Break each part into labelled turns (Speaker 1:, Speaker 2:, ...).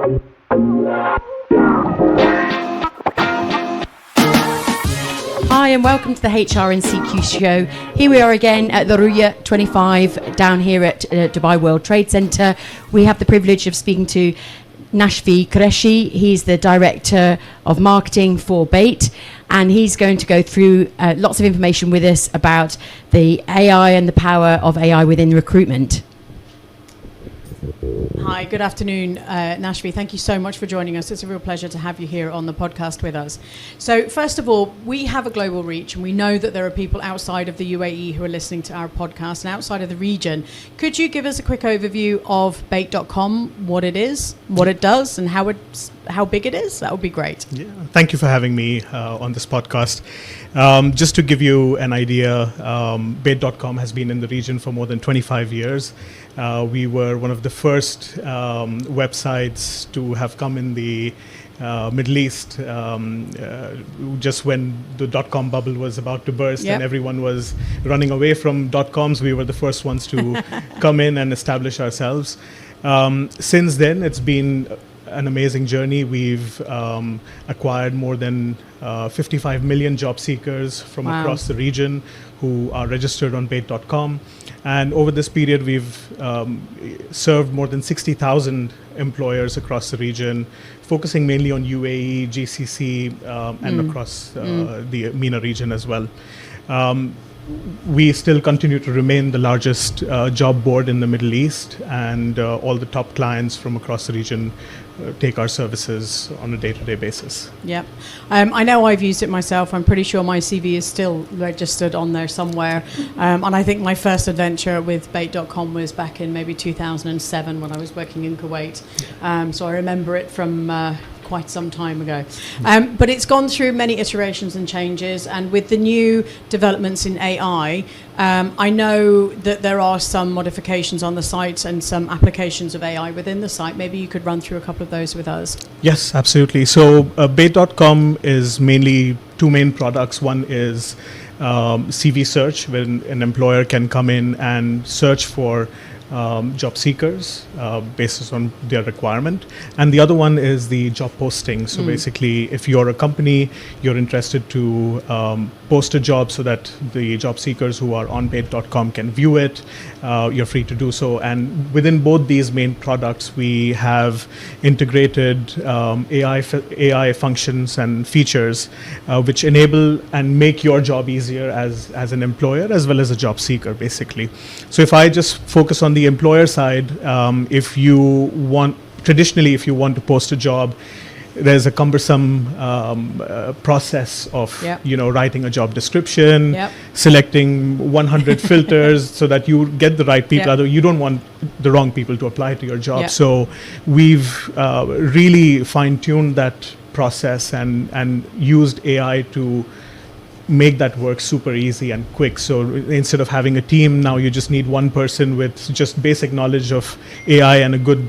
Speaker 1: Hi and welcome to the HR and CQ show. Here we are again at the Ru'ya 25 down here at Dubai World Trade Center. We have the privilege of speaking to Nashfi Qureshi. He's the Director of Marketing for Bayt, and he's going to go through lots of information with us about the AI and the power of AI within recruitment.
Speaker 2: Hi, good afternoon, Nashfi. Thank you so much for joining us. It's a real pleasure to have you here on the podcast with us. So first of all, we have a global reach, and we know that there are people outside of the UAE who are listening to our podcast and outside of the region. Could you give us a quick overview of Bayt.com, what it is, what it does, and how big it is? That would be great.
Speaker 3: Yeah, thank you for having me on this podcast. Just to give you an idea, Bayt.com has been in the region for more than 25 years. We were one of the first websites to have come in the Middle East just when the dot-com bubble was about to burst. Yep. And everyone was running away from dot-coms. We were the first ones to come in and establish ourselves. Since then, it's been an amazing journey. We've acquired more than 55 million job seekers from across the region who are registered on Bayt.com. And over this period, we've served more than 60,000 employers across the region, focusing mainly on UAE, GCC, and across the MENA region as well. We still continue to remain the largest job board in the Middle East, and all the top clients from across the region take our services on a day-to-day basis.
Speaker 2: Yep. I know I've used it myself. I'm pretty sure my CV is still registered on there somewhere. And I think my first adventure with Bayt.com was back in maybe 2007 when I was working in Kuwait. So I remember it from quite some time ago. But it's gone through many iterations and changes, and with the new developments in AI, I know that there are some modifications on the site and some applications of AI within the site. Maybe you could run through a couple of those with us.
Speaker 3: Yes, absolutely. So Bayt.com is mainly two main products. One is CV search, when an employer can come in and search for job seekers based on their requirement. And the other one is the job posting. So basically, if you're a company, you're interested to post a job so that the job seekers who are on Bayt.com can view it, you're free to do so. And within both these main products, we have integrated AI functions and features which enable and make your job easier as an employer as well as a job seeker, basically. So if I just focus on the employer side, if you want to post a job, there's a cumbersome process of writing a job description, selecting 100 filters so that you get the right people. Otherwise, you don't want the wrong people to apply to your job. So we've really fine-tuned that process and used AI to make that work super easy and quick. So instead of having a team, now you just need one person with just basic knowledge of AI and a good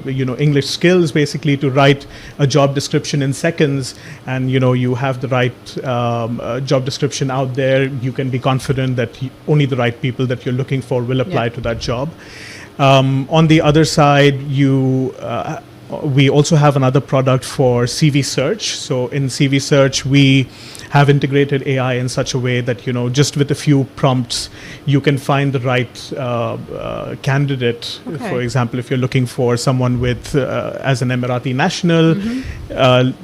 Speaker 3: English skills, basically, to write a job description in seconds. And you have the right job description out there. You can be confident that only the right people that you're looking for will apply to that job. On the other side, we also have another product for CV search. So in CV search, we have integrated AI in such a way that, just with a few prompts, you can find the right candidate. Okay. For example, if you're looking for someone as an Emirati national,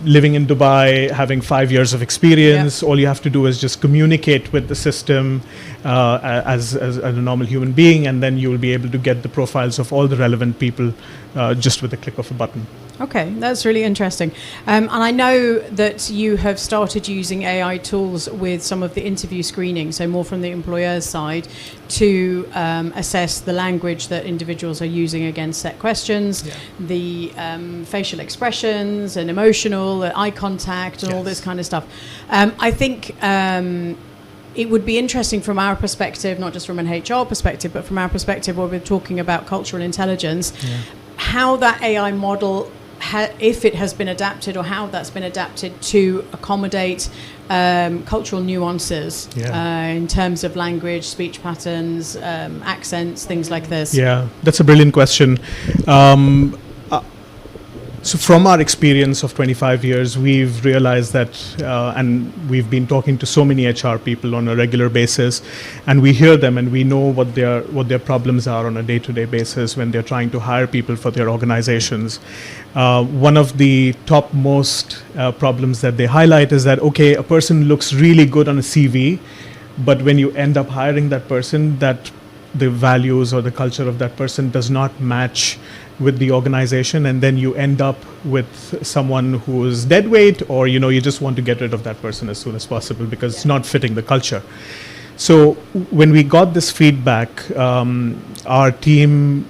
Speaker 3: living in Dubai, having 5 years of experience, all you have to do is just communicate with the system as a normal human being, and then you will be able to get the profiles of all the relevant people just with a click of a button.
Speaker 2: Okay, that's really interesting. And I know that you have started using AI tools with some of the interview screening, so more from the employer's side, to assess the language that individuals are using against set questions, the facial expressions and emotional, eye contact and all this kind of stuff. I think it would be interesting from our perspective, not just from an HR perspective, but from our perspective where we're talking about cultural intelligence, how that AI model, if it has been adapted or how that's been adapted to accommodate cultural nuances in terms of language, speech patterns, accents, things like this.
Speaker 3: Yeah, that's a brilliant question. So from our experience of 25 years, we've realized that, and we've been talking to so many HR people on a regular basis, and we hear them and we know what their problems are on a day-to-day basis when they're trying to hire people for their organizations. One of the topmost problems that they highlight is that, okay, a person looks really good on a CV, but when you end up hiring that person, that the values or the culture of that person does not match with the organization, and then you end up with someone who is dead weight, or you just want to get rid of that person as soon as possible because it's not fitting the culture. So when we got this feedback, our team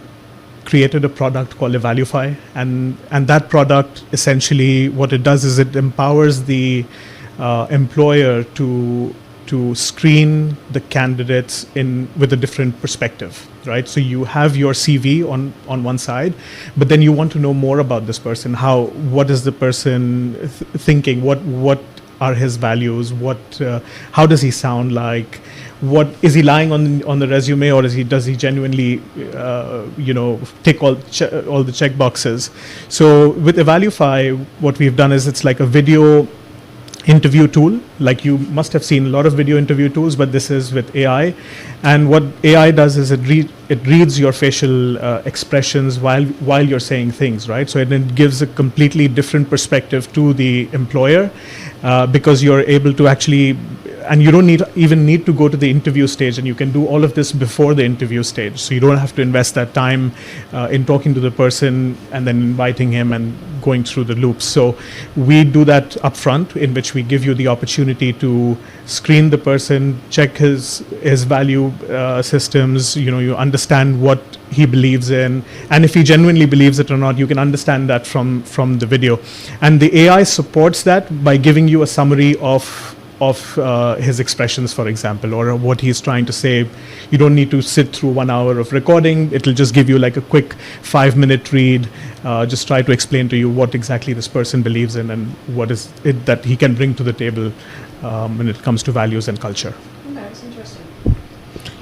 Speaker 3: created a product called Evaluify, and that product, essentially what it does is it empowers the employer to screen the candidates with a different perspective, right? So you have your CV on one side, but then you want to know more about this person. What is the person thinking? What are his values? How does he sound like? What is he lying on the resume, or does he genuinely tick all the check boxes? So with Evaluify, what we've done is it's like a video interview tool. Like, you must have seen a lot of video interview tools, but this is with AI. And what AI does is it reads your facial expressions while you're saying things, right? So it gives a completely different perspective to the employer, because you're able to actually, and you don't even need to go to the interview stage, and you can do all of this before the interview stage. So you don't have to invest that time in talking to the person and then inviting him and going through the loops. So we do that upfront, in which we give you the opportunity to screen the person, check his value systems. You understand what he believes in, and if he genuinely believes it or not, you can understand that from the video. And the AI supports that by giving you a summary of his expressions, for example, or what he's trying to say. You don't need to sit through 1 hour of recording. It'll just give you like a quick 5-minute read, just try to explain to you what exactly this person believes in and what is it that he can bring to the table when it comes to values and culture.
Speaker 2: Okay, that's interesting.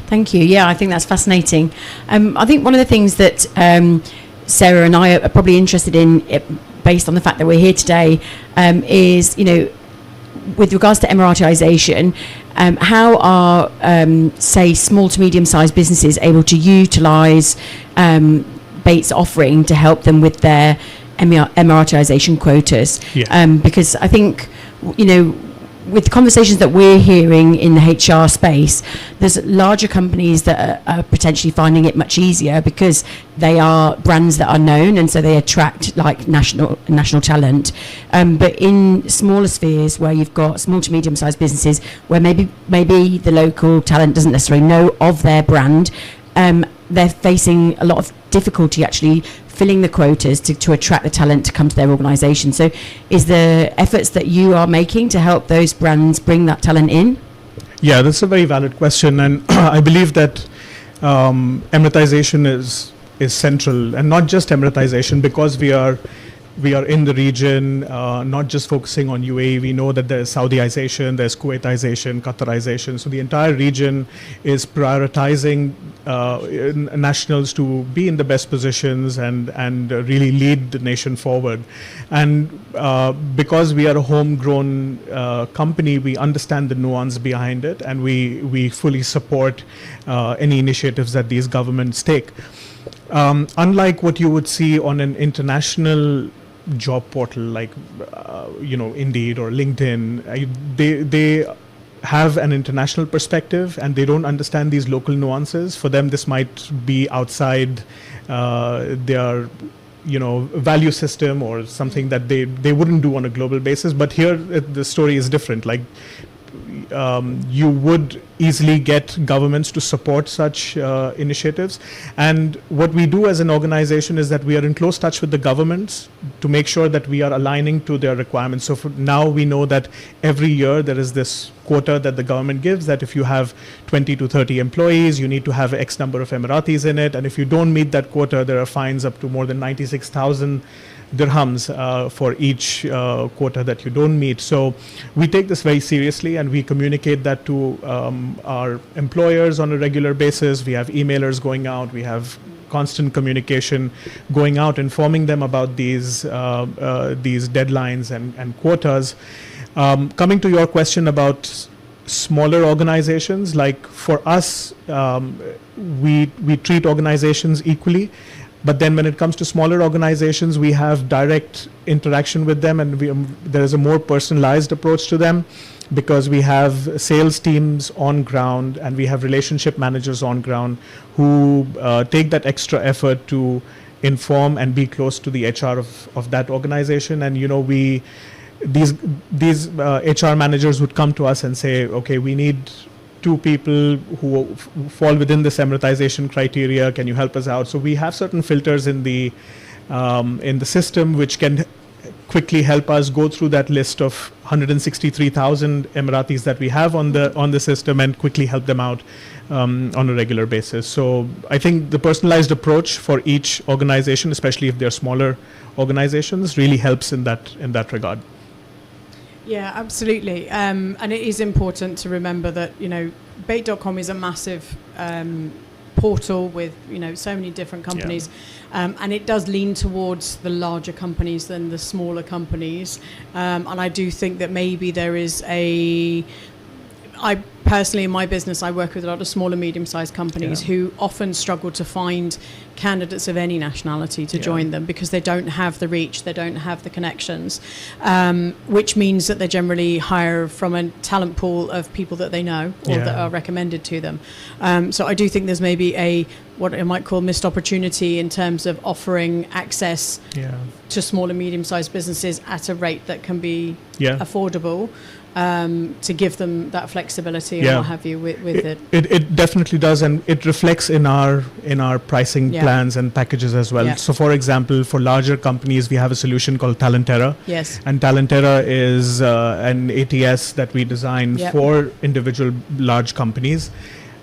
Speaker 1: Thank you. Yeah, I think that's fascinating. I think one of the things that Sarah and I are probably interested in, based on the fact that we're here today, is, with regards to Emiratisation, how are, say, small to medium-sized businesses able to utilise Bayt's offering to help them with their Emiratisation quotas?
Speaker 3: Yeah.
Speaker 1: Because I think, with the conversations that we're hearing in the HR space, there's larger companies that are potentially finding it much easier because they are brands that are known, and so they attract like national talent. But in smaller spheres, where you've got small to medium-sized businesses, where maybe the local talent doesn't necessarily know of their brand, they're facing a lot of difficulty actually filling the quotas to attract the talent to come to their organisation. So is there efforts that you are making to help those brands bring that talent in?
Speaker 3: Yeah, that's a very valid question, and I believe that Emiratisation is central, and not just Emiratisation, because we are in the region, not just focusing on UAE. We know that there's Saudiization, there's Kuwaitization, Qatarization. So the entire region is prioritizing nationals to be in the best positions and really lead the nation forward. And because we are a homegrown company, we understand the nuance behind it, and we fully support any initiatives that these governments take. Unlike what you would see on an international job portal like Indeed or LinkedIn, they have an international perspective, and they don't understand these local nuances. For them, this might be outside their value system, or something that they wouldn't do on a global basis. But here the story is different. Like, you would easily get governments to support such initiatives. And what we do as an organization is that we are in close touch with the governments to make sure that we are aligning to their requirements. So for now, we know that every year there is this quota that the government gives, that if you have 20 to 30 employees, you need to have X number of Emiratis in it. And if you don't meet that quota, there are fines up to more than 96,000 dirhams for each quota that you don't meet. So we take this very seriously, and we communicate that to our employers on a regular basis. We have emailers going out, we have constant communication, going out, informing them about these deadlines and quotas. Coming to your question about smaller organizations, like for us, we treat organizations equally. But then when it comes to smaller organizations, we have direct interaction with them, and there is a more personalized approach to them, because we have sales teams on ground and we have relationship managers on ground who take that extra effort to inform and be close to the HR of that organization. And these HR managers would come to us and say, okay, we need 2 people who fall within this Emiratization criteria. Can you help us out? So we have certain filters in the system which can quickly help us go through that list of 163,000 Emiratis that we have on the system and quickly help them out on a regular basis. So I think the personalized approach for each organization, especially if they're smaller organizations, really helps in that regard.
Speaker 2: Yeah, absolutely. And it is important to remember that, Bayt.com is a massive portal with, so many different companies. Yeah. And it does lean towards the larger companies than the smaller companies. And I do think that maybe there is I personally, in my business, I work with a lot of small and medium-sized companies who often struggle to find candidates of any nationality to join them because they don't have the reach, they don't have the connections, which means that they generally hire from a talent pool of people that they know or that are recommended to them. So I do think there's maybe what I might call missed opportunity in terms of offering access to small and medium-sized businesses at a rate that can be affordable. To give them that flexibility and what have you with it.
Speaker 3: It definitely does, and it reflects in our pricing plans and packages as well. So for example, for larger companies, we have a solution called Talentera.
Speaker 2: Yes.
Speaker 3: And Talentera is an ATS that we design for individual large companies.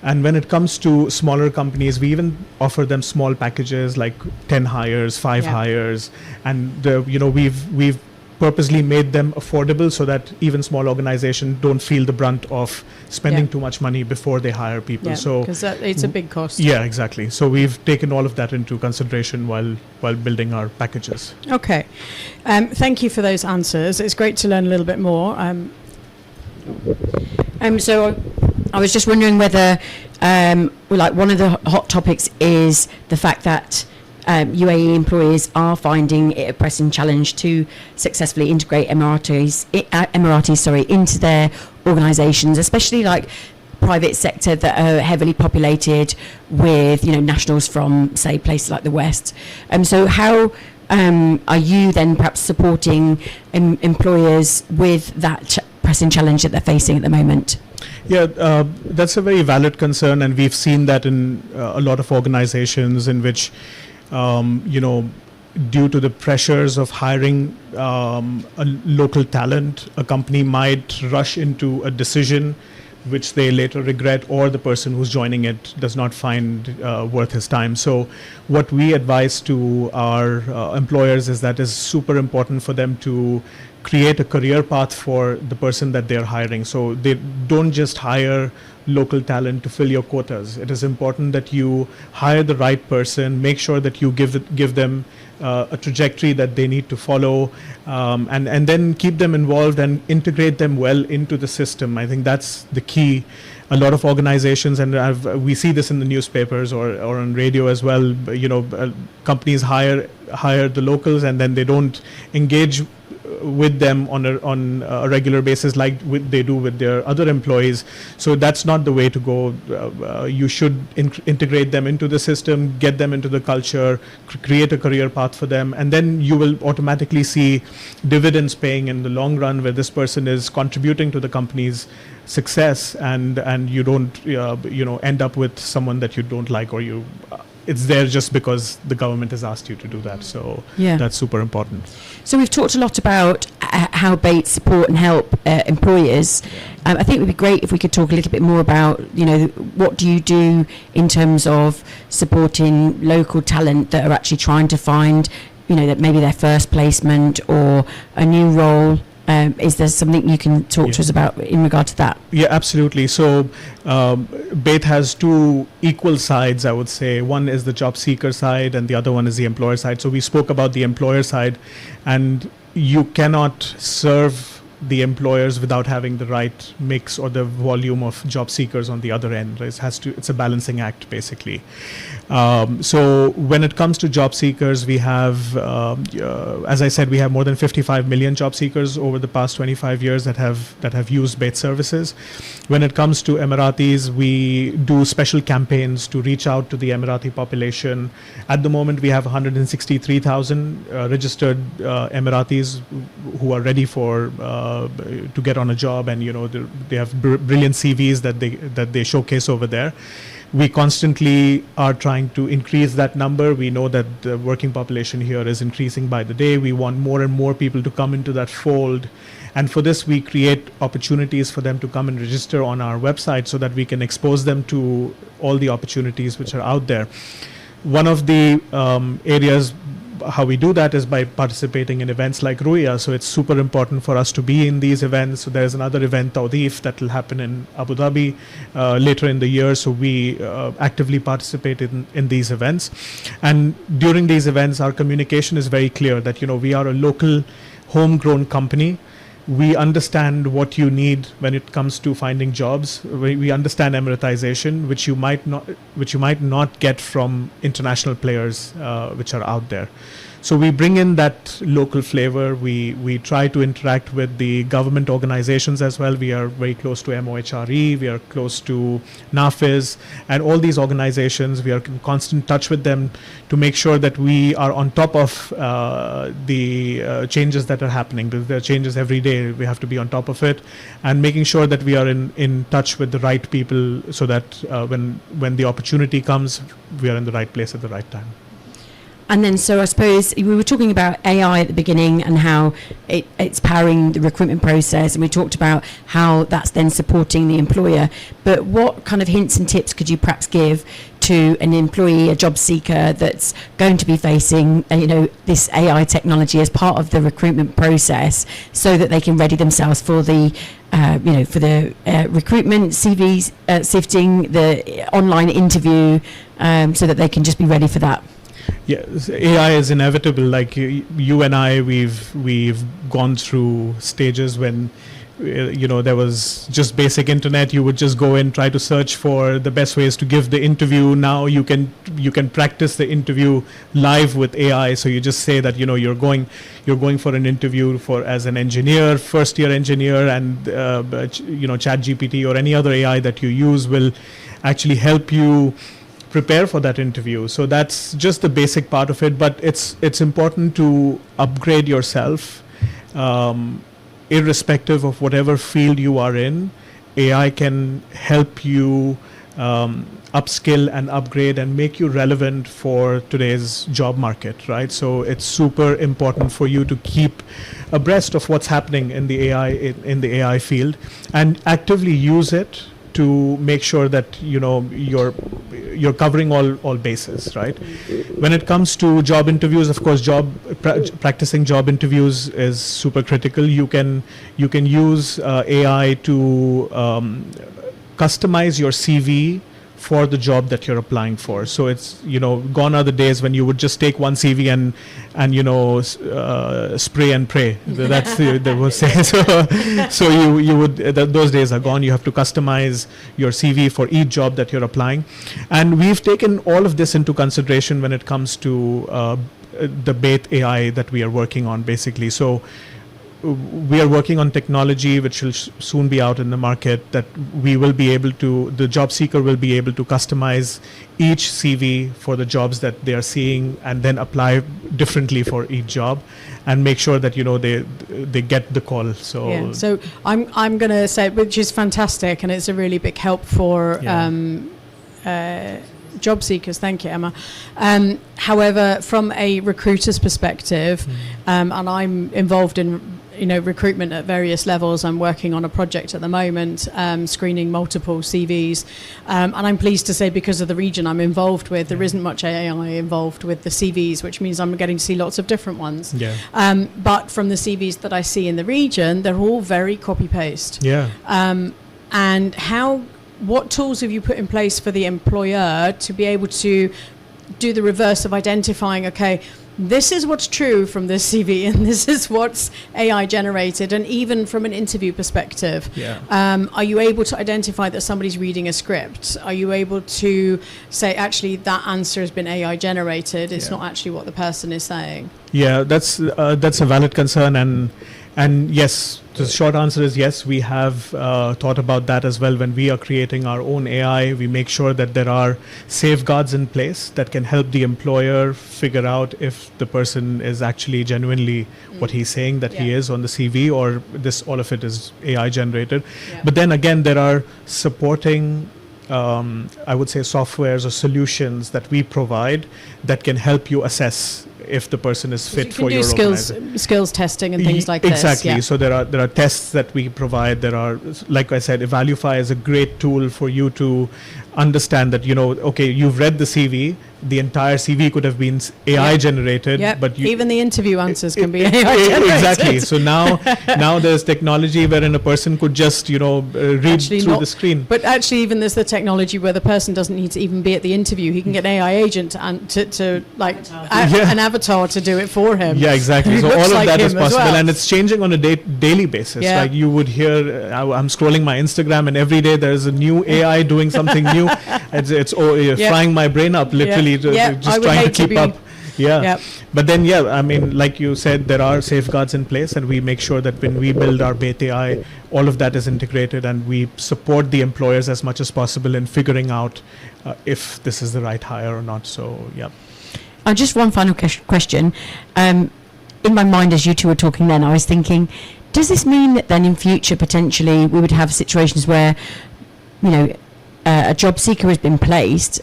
Speaker 3: And when it comes to smaller companies, we even offer them small packages like 10 hires, 5 hires, and we've purposely made them affordable so that even small organizations don't feel the brunt of spending too much money before they hire people. So
Speaker 2: because it's a big cost.
Speaker 3: Yeah, exactly. So we've taken all of that into consideration while building our packages.
Speaker 2: Okay, thank you for those answers. It's great to learn a little bit more.
Speaker 1: So I was just wondering whether, one of the hot topics is the fact that UAE employees are finding it a pressing challenge to successfully integrate Emiratis into their organisations, especially like private sector that are heavily populated with nationals from, say, places like the West. So how are you then perhaps supporting employers with that pressing challenge that they're facing at the moment?
Speaker 3: Yeah, that's a very valid concern, and we've seen that in a lot of organisations in which due to the pressures of hiring a local talent, a company might rush into a decision which they later regret, or the person who's joining it does not find worth his time. So what we advise to our employers is that it's super important for them to create a career path for the person that they're hiring. So they don't just hire local talent to fill your quotas. It is important that you hire the right person, make sure that you give them a trajectory that they need to follow, and then keep them involved and integrate them well into the system. I think that's the key. A lot of organizations, and we see this in the newspapers or on radio as well, companies hire the locals and then they don't engage with them on a regular basis like they do with their other employees. So that's not the way to go. You should integrate them into the system, get them into the culture, create a career path for them, and then you will automatically see dividends paying in the long run, where this person is contributing to the company's success, and you don't end up with someone that you don't like, or it's there just because the government has asked you to do that. So that's super important.
Speaker 1: So we've talked a lot about how Bayt support and help employers. I think it would be great if we could talk a little bit more about, what do you do in terms of supporting local talent that are actually trying to find, that maybe their first placement or a new role Is there something you can talk to us about in regard to that?
Speaker 3: Yeah, absolutely. So Bayt has two equal sides, I would say. One is the job seeker side and the other one is the employer side. So we spoke about the employer side, and you cannot serve the employers without having the right mix or the volume of job seekers on the other end. It's a balancing act, basically. So when it comes to job seekers, we have, as I said, we have more than 55 million job seekers over the past 25 years that have used Bayt services. When it comes to Emiratis, we do special campaigns to reach out to the Emirati population. At the moment, we have 163,000 registered Emiratis who are ready for to get on a job, and they have brilliant CVs that they showcase over there. We constantly are trying to increase that number. We know that the working population here is increasing by the day. We want more and more people to come into that fold. And for this, we create opportunities for them to come and register on our website so that we can expose them to all the opportunities which are out there. One of the areas how we do that is by participating in events like Ru'ya. So it's super important for us to be in these events. So there's another event, Tawdeef, that will happen in Abu Dhabi later in the year. So we actively participate in these events. And during these events, our communication is very clear that, we are a local homegrown company. We understand what you need when it comes to finding jobs. We understand Emiratisation, which you might not get from international players which are out there. So we bring in that local flavor. We try to interact with the government organizations as well. We are very close to MOHRE, we are close to NAFIS, and all these organizations. We are in constant touch with them to make sure that we are on top of the changes that are happening. There are changes every day. We have to be on top of it, and making sure that we are in touch with the right people, so that when the opportunity comes, we are in the right place at the right time.
Speaker 1: And then, so I suppose we were talking about AI at the beginning and how it's powering the recruitment process, and we talked about how that's then supporting the employer. But what kind of hints and tips could you perhaps give to an employee, a job seeker that's going to be facing, this AI technology as part of the recruitment process, so that they can ready themselves for the recruitment, CVs, sifting, the online interview, so that they can just be ready for that?
Speaker 3: Yeah, AI is inevitable. Like you and I, we've gone through stages when there was just basic internet. You would just go and try to search for the best ways to give the interview. Now you can practice the interview live with AI. So you just say that you're going for an interview as an engineer, first year engineer, and ChatGPT or any other AI that you use will actually help you prepare for that interview. So that's just the basic part of it, but it's important to upgrade yourself, irrespective of whatever field you are in. AI can help you upskill and upgrade and make you relevant for today's job market, right? So it's super important for you to keep abreast of what's happening in the AI field, and actively use it to make sure that you're covering all bases, right? When it comes to job interviews, of course, practicing job interviews is super critical. You can use AI to customize your CV for the job that you're applying for. So it's gone are the days when you would just take one CV and spray and pray. That's the would say. So you would those days are gone. You have to customize your CV for each job that you're applying, and we've taken all of this into consideration when it comes to the Bayt AI that we are working on, basically. So we are working on technology which will soon be out in the market, that the job seeker will be able to customize each CV for the jobs that they are seeing, and then apply differently for each job, and make sure that they get the call. So
Speaker 2: yeah. So I'm going to say, which is fantastic, and it's a really big help for job seekers. Thank you, Emma. However, from a recruiter's perspective, and I'm involved in recruitment at various levels. I'm working on a project at the moment, screening multiple CVs, and I'm pleased to say, because of the region I'm involved with, there isn't much AI involved with the CVs, which means I'm getting to see lots of different ones. But from the CVs that I see in the region, they're all very copy-paste. And what tools have you put in place for the employer to be able to do the reverse of identifying, okay, this is what's true from this CV and this is what's AI generated, and even from an interview perspective, are you able to identify that somebody's reading a script? Are you able to say, actually, that answer has been AI generated, it's not actually what the person is saying? That's
Speaker 3: a valid concern, and yes, the short answer is yes, we have thought about that as well. When we are creating our own AI, we make sure that there are safeguards in place that can help the employer figure out if the person is actually genuinely what he's saying that he is on the CV, or all of it is AI generated. But then again, there are supporting I would say softwares or solutions that we provide that can help you assess if the person is fit for your organization.
Speaker 2: Skills testing and things like
Speaker 3: exactly.
Speaker 2: this.
Speaker 3: So there are tests that we provide. There are, like I said, Evaluify is a great tool for you to understand that, okay, you've read the CV, the entire CV could have been AI generated, but
Speaker 2: even the interview answers can be AI generated.
Speaker 3: Exactly. So now there's technology wherein a person could just read through the screen.
Speaker 2: But actually, even there's the technology where the person doesn't need to even be at the interview. He can get an AI agent to an avatar to do it for him.
Speaker 3: Yeah, exactly. So all of that is possible, and it's changing on a daily basis.
Speaker 2: Yeah.
Speaker 3: Like you would hear, I'm scrolling my Instagram, and every day there's a new AI doing something new. It's frying my brain up literally. Just trying to keep up. But then I mean, like you said, there are safeguards in place, and we make sure that when we build our Bayt AI, all of that is integrated, and we support the employers as much as possible in figuring out if this is the right hire or not. So
Speaker 1: just one final question. In my mind, as you two were talking then, I was thinking, does this mean that then in future potentially we would have situations where a job seeker has been placed,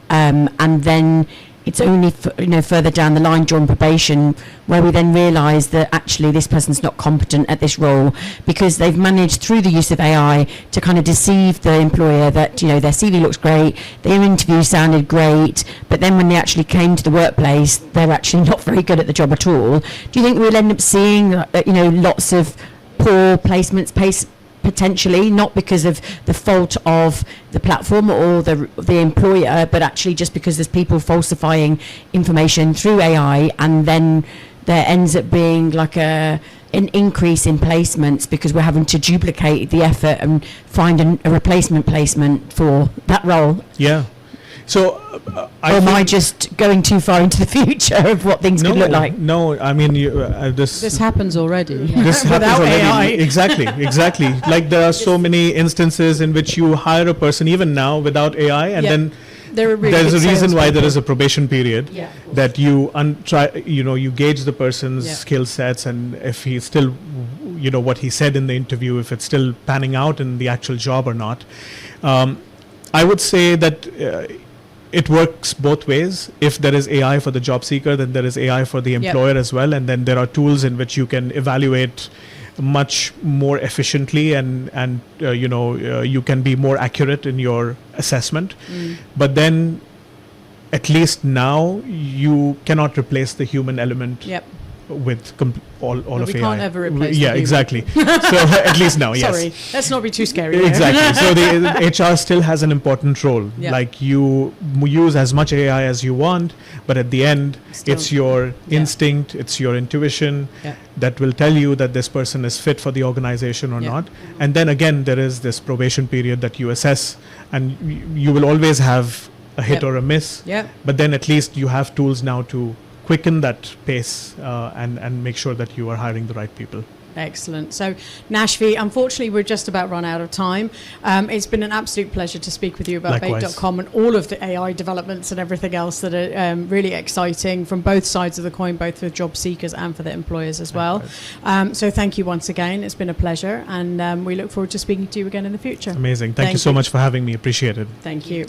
Speaker 1: and then it's only further down the line during probation where we then realise that actually this person's not competent at this role because they've managed through the use of AI to kind of deceive the employer that their CV looks great, their interview sounded great, but then when they actually came to the workplace they're actually not very good at the job at all. Do you think we'll end up seeing lots of poor placements potentially, not because of the fault of the platform or the employer, but actually just because there's people falsifying information through AI, and then there ends up being like an increase in placements because we're having to duplicate the effort and find a replacement placement for that role?
Speaker 3: So,
Speaker 1: or am I just going too far into the future of what things could look like?
Speaker 3: No, I mean
Speaker 2: this happens already.
Speaker 3: This happens already. AI. Exactly. Like there are so many instances in which you hire a person even now without AI, and then there's a reason why there is a probation period that you you gauge the person's skill sets, and if he's still what he said in the interview, if it's still panning out in the actual job or not. I would say that it works both ways. If there is AI for the job seeker, then there is AI for the employer as well, and then there are tools in which you can evaluate much more efficiently, and you can be more accurate in your assessment. But then at least now you cannot replace the human element with all of AI.
Speaker 2: We can't ever replace the
Speaker 3: exactly. So at least now, yes.
Speaker 2: Sorry, let's not be too scary.
Speaker 3: Exactly. So the HR still has an important role. Like you use as much AI as you want, but at the end, it's your instinct, it's your intuition that will tell you that this person is fit for the organization or not. And then again, there is this probation period that you assess, and you will always have a hit or a miss. But then at least you have tools now to quicken that pace and make sure that you are hiring the right people.
Speaker 2: Excellent. So, Nashfi, unfortunately, we're just about run out of time. It's been an absolute pleasure to speak with you about Bayt.com and all of the AI developments and everything else that are really exciting from both sides of the coin, both for job seekers and for the employers as well. So thank you once again. It's been a pleasure, and we look forward to speaking to you again in the future.
Speaker 3: Amazing. Thank you so much for having me. Appreciate it.
Speaker 2: Thank you.